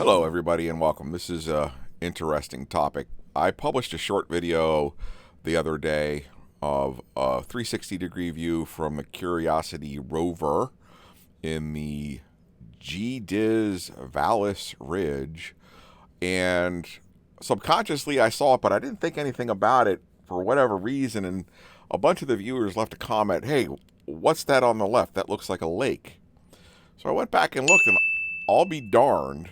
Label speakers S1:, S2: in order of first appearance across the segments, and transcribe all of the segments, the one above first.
S1: Hello everybody and welcome. This is a interesting topic. I published a short video the other day of a 360-degree view from the Curiosity Rover in the Gediz Vallis Ridge, and subconsciously I saw it, but I didn't think anything about it for whatever reason, and a bunch of the viewers left a comment, "Hey, what's that on the left? That looks like a lake." So I went back and looked, and I'll be darned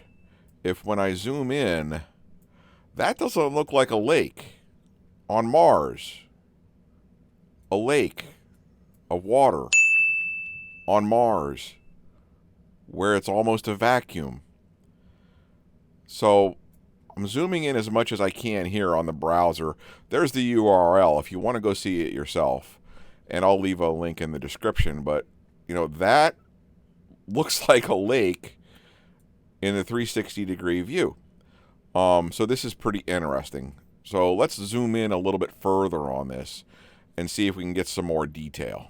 S1: if when I zoom in, that doesn't look like a lake on Mars. A lake of water on Mars where it's almost a vacuum. So I'm zooming in as much as I can here on the browser. There's the URL if you want to go see it yourself, and I'll leave a link in the description. But you know, that looks like a lake in the 360-degree view. So this is pretty interesting. So let's zoom in a little bit further on this and see if we can get some more detail.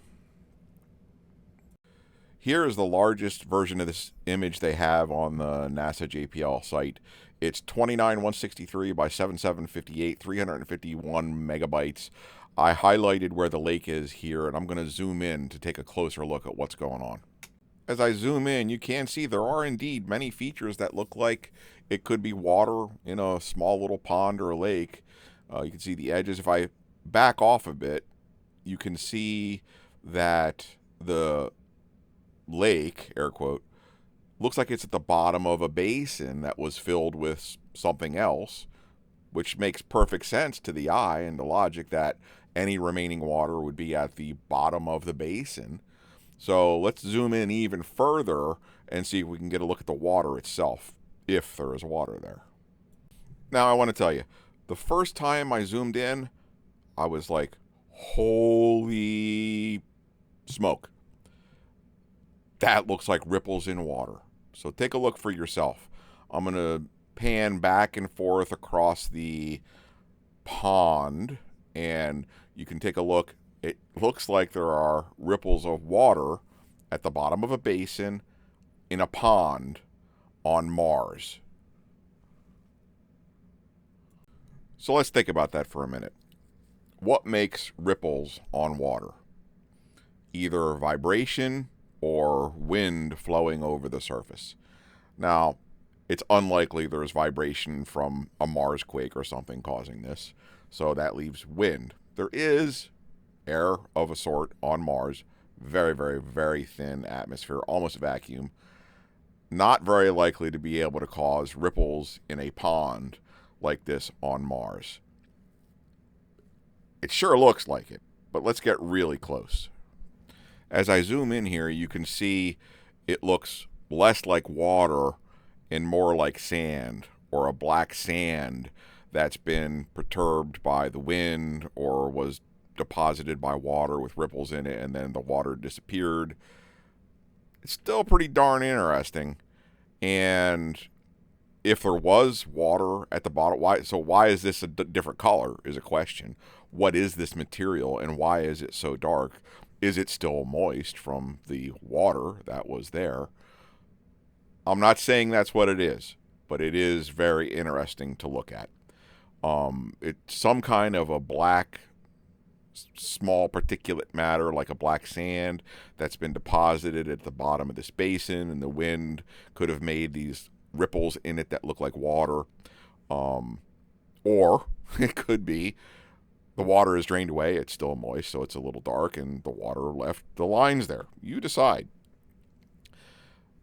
S1: Here is the largest version of this image they have on the NASA JPL site. It's 29163 by 7758, 351 megabytes. I highlighted where the lake is here, and I'm going to zoom in to take a closer look at what's going on. As I zoom in, you can see there are indeed many features that look like it could be water in a small little pond or a lake. You can see the edges. If I back off a bit, you can see that the lake, air quote, looks like it's at the bottom of a basin that was filled with something else, which makes perfect sense to the eye and the logic that any remaining water would be at the bottom of the basin. So let's zoom in even further and see if we can get a look at the water itself, if there is water there. Now I want to tell you, the first time I zoomed in, I was like, holy smoke. That looks like ripples in water. So take a look for yourself. I'm going to pan back and forth across the pond, and you can take a look. It looks like there are ripples of water at the bottom of a basin in a pond on Mars. So let's think about that for a minute. What makes ripples on water? Either vibration or wind flowing over the surface. Now, it's unlikely there's vibration from a Mars quake or something causing this, so that leaves wind. There is air of a sort on Mars, very, very, very thin atmosphere, almost vacuum, not very likely to be able to cause ripples in a pond like this on Mars. It sure looks like it, but let's get really close. As I zoom in here, you can see it looks less like water and more like sand, or a black sand that's been perturbed by the wind or was deposited by water with ripples in it, and then the water disappeared. It's still pretty darn interesting. And if there was water at the bottom, why is this a different color is a question. What is this material and why is it so dark? Is it still moist from the water that was there? I'm not saying that's what it is, but it is very interesting to look at. It's some kind of a black small particulate matter, like a black sand, that's been deposited at the bottom of this basin, and the wind could have made these ripples in it that look like water. Or it could be the water is drained away, it's still moist, so it's a little dark, and the water left the lines there. You decide.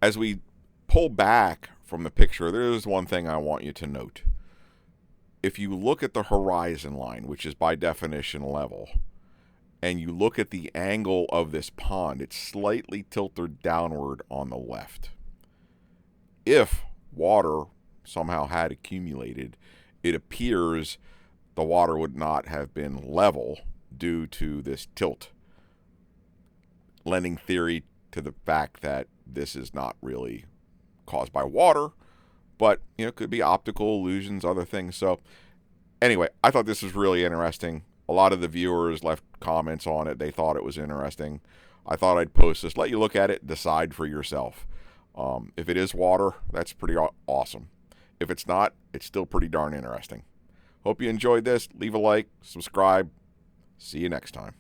S1: As we pull back from the picture, there's one thing I want you to note. If you look at the horizon line, which is by definition level, and you look at the angle of this pond, it's slightly tilted downward on the left. If water somehow had accumulated, it appears the water would not have been level due to this tilt, lending theory to the fact that this is not really caused by water, but it could be optical illusions, other things. So anyway, I thought this was really interesting. A lot of the viewers left comments on it. They thought it was interesting. I thought I'd post this, let you look at it, decide for yourself. If it is water, that's pretty awesome. If it's not, it's still pretty darn interesting. Hope you enjoyed this. Leave a like, subscribe. See you next time.